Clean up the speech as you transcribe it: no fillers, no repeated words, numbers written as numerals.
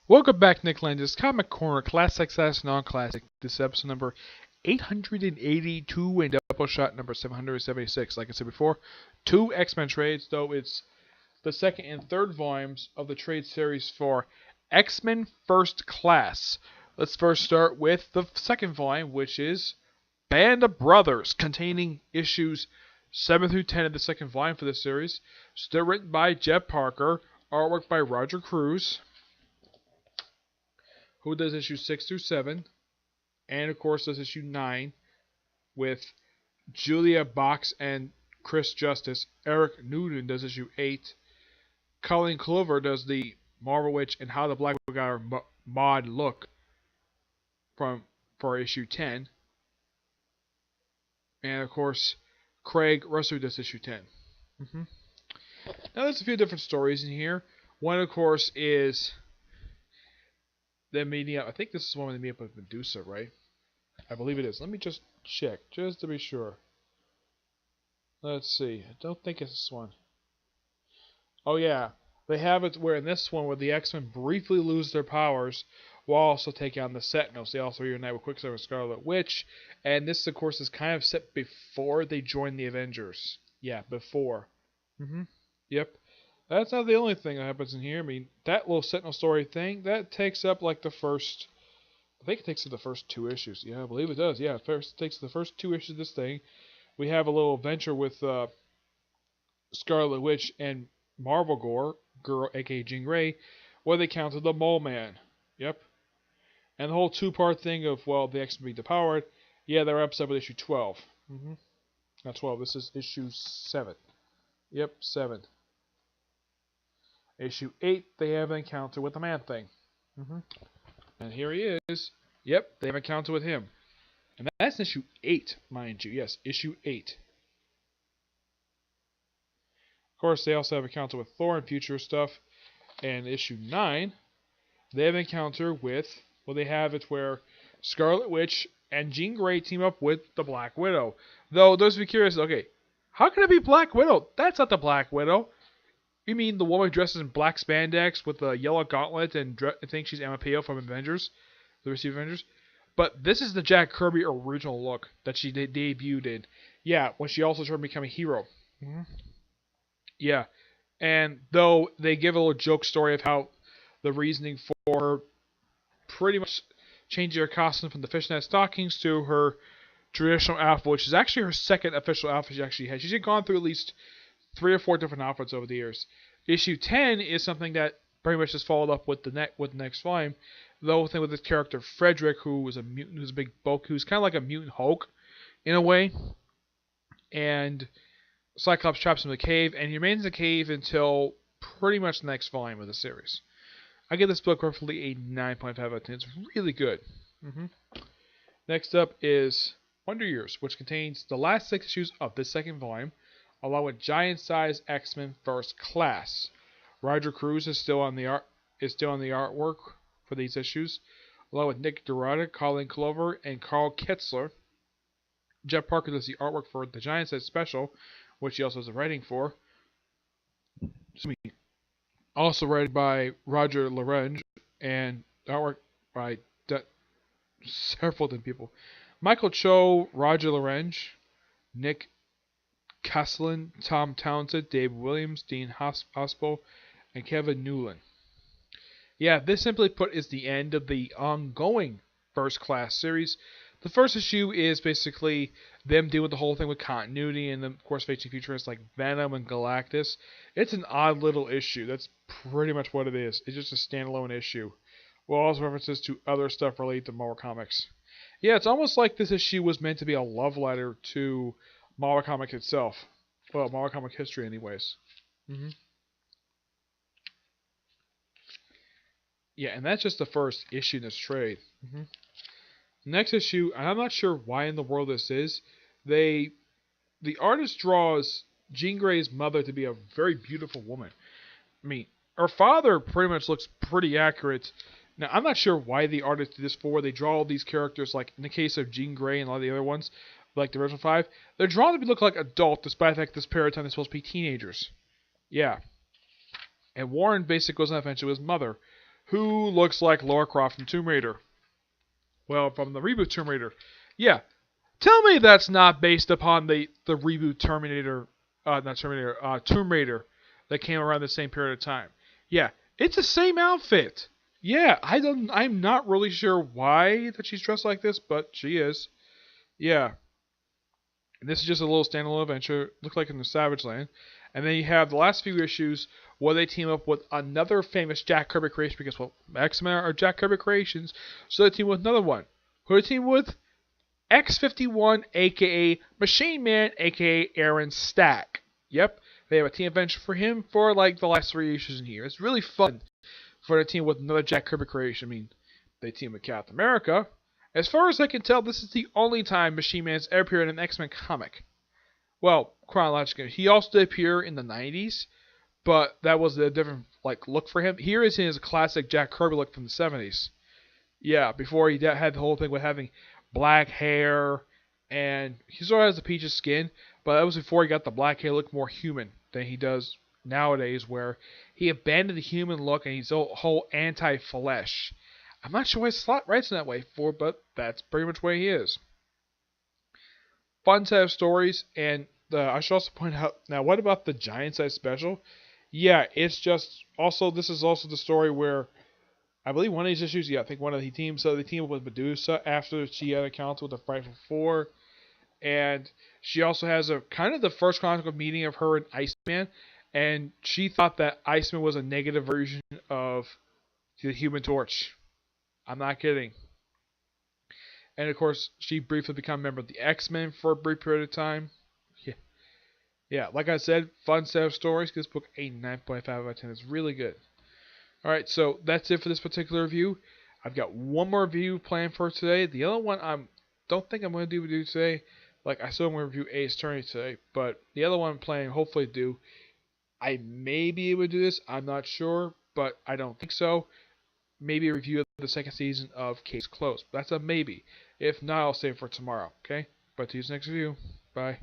Welcome back, Nick Lenz, Comic Corner, Classic / Non-Classic. This is episode number 882 and Doubleshot number 776. Like I said before, two X-Men trades, though it's the second and third volumes of the trade series for X-Men First Class. Let's first start with the second volume, which is Band of Brothers, containing issues 7 through 10 of the second volume for this series. Still written by Jeff Parker, artwork by Roger Cruz, who does issue 6 through 7, and of course does issue 9 with Julia Box and Chris Justice. Eric Newton does issue 8. Colleen Clover does the Marvel Witch and How the Black Widow got her mod look for issue 10. And of course, Craig Russell does issue 10. Now there's a few different stories in here. One, of course, is them meeting up. I think this is one where they meet up with Medusa, right? I believe it is. Let me just check, just to be sure. Let's see. I don't think it's this one. Oh yeah, they have it where in this one where the X-Men briefly lose their powers while also taking on the Sentinels. They also reunite with Quicksilver and Scarlet Witch, and this, of course, is kind of set before they join the Avengers. Yeah, before. Yep. That's not the only thing that happens in here. I mean, that little Sentinel story thing, that takes up like the first, I think it takes up the first 2 issues. Yeah, I believe it does. Yeah, it takes the first 2 issues of this thing. We have a little adventure with Scarlet Witch and Marvel Girl, aka Jean Grey, where they counter the Mole Man. Yep. And the whole 2-part thing of, well, the X-Men being depowered, yeah, that wraps up with issue 12. Not 12, this is issue 7. Yep, 7. Issue 8, they have an encounter with the Man-Thing. And here he is. Yep, they have an encounter with him. And that's issue 8, mind you. Yes, issue 8. Of course, they also have an encounter with Thor and future stuff. And issue 9, they have an encounter with, well, they have it where Scarlet Witch and Jean Grey team up with the Black Widow. Though, those of you curious, okay, how can it be Black Widow? That's not the Black Widow. You mean the woman dresses in black spandex with a yellow gauntlet and I think she's Emma Peel from Avengers, the Receive Avengers? But this is the Jack Kirby original look that she debuted in. Yeah, when she also started becoming a hero. Yeah, and though they give a little joke story of how the reasoning for her pretty much changing her costume from the fishnet stockings to her traditional outfit, which is actually her second official outfit she actually had. She's gone through at least 3 or 4 different outfits over the years. Issue 10 is something that pretty much just followed up with the next volume. The whole thing with this character Frederick, who was a mutant, who's a big bulk, who's kind of like a mutant Hulk in a way. And Cyclops traps him in the cave, and he remains in the cave until pretty much the next volume of the series. I give this book roughly a 9.5 out of 10. It's really good. Next up is Wonder Years, which contains the last 6 issues of this second volume, along with giant-sized X-Men First Class. Roger Cruz is still on the artwork for these issues, along with Nick Dorada, Colleen Clover, and Carl Kitzler. Jeff Parker does the artwork for the giant-sized special, which he also has the writing for. Also written by Roger Lorange, and artwork by several different people. Michael Cho, Roger Lorange, Nick Castellan, Tom Townsend, Dave Williams, Dean Hospital, and Kevin Newland. Yeah, this simply put is the end of the ongoing First Class series. The first issue is basically them dealing with the whole thing with continuity and then, of course, facing futurists like Venom and Galactus. It's an odd little issue. That's pretty much what it is. It's just a standalone issue. With also references to other stuff related to Marvel Comics. Yeah, it's almost like this issue was meant to be a love letter to Marvel Comics itself. Well, Marvel Comic history anyways. Yeah, and that's just the first issue in this trade. Next issue, and I'm not sure why in the world this is, the artist draws Jean Grey's mother to be a very beautiful woman. I mean, her father pretty much looks pretty accurate. Now, I'm not sure why the artist did this for. They draw all these characters, like in the case of Jean Grey and a lot of the other ones, like the original 5, they're drawn to look like adult, despite the fact this period of time they're supposed to be teenagers. Yeah. And Warren basically goes on an adventure with his mother, who looks like Lara Croft from Tomb Raider. Well, from the reboot Tomb Raider. Yeah. Tell me that's not based upon the reboot Tomb Raider that came around the same period of time. Yeah, it's the same outfit. Yeah, I'm not really sure why that she's dressed like this, but she is. Yeah. And this is just a little standalone adventure, look like in the Savage Land. And then you have the last few issues where they team up with another famous Jack Kirby creation because, well, X-Men are Jack Kirby creations, so they team with another one. Who do they team with? X-51, aka Machine Man, aka Aaron Stack. Yep, they have a team adventure for him for like the last 3 issues in here. It's really fun for the team with another Jack Kirby creation. I mean, they team with Captain America. As far as I can tell, this is the only time Machine Man's ever appeared in an X-Men comic. Well, chronologically, he also did appear in the 90s, but that was a different look for him. Here is his classic Jack Kirby look from the 70s. Yeah, before he had the whole thing with having black hair, and he sort of has the peachy skin, but that was before he got the black hair look more human than he does nowadays, where he abandoned the human look and he's a whole anti-flesh. I'm not sure why Slott writes in that way for, but that's pretty much where he is. Fun set of stories, and I should also point out, now what about the Giant Size special? Yeah, it's just, also, this is also the story where, I believe one of these issues, yeah, I think one of the teams, so they team up with Medusa after she had a encounter with the Frightful Four, and she also has a, kind of the first chronicle meeting of her and Iceman, and she thought that Iceman was a negative version of the Human Torch. I'm not kidding. And of course, she briefly became a member of the X-Men for a brief period of time. Yeah, like I said, fun set of stories. This book a 9.5 out of 10. It's really good. Alright, so that's it for this particular review. I've got one more review planned for today. The other one I don't think I'm going to do today. I still want to review Ace Attorney today, but the other one I'm planning hopefully to do. I may be able to do this. I'm not sure, but I don't think so. Maybe a review of the second season of Case Closed. That's a maybe. If not, I'll save it for tomorrow, okay? But to use next review. Bye.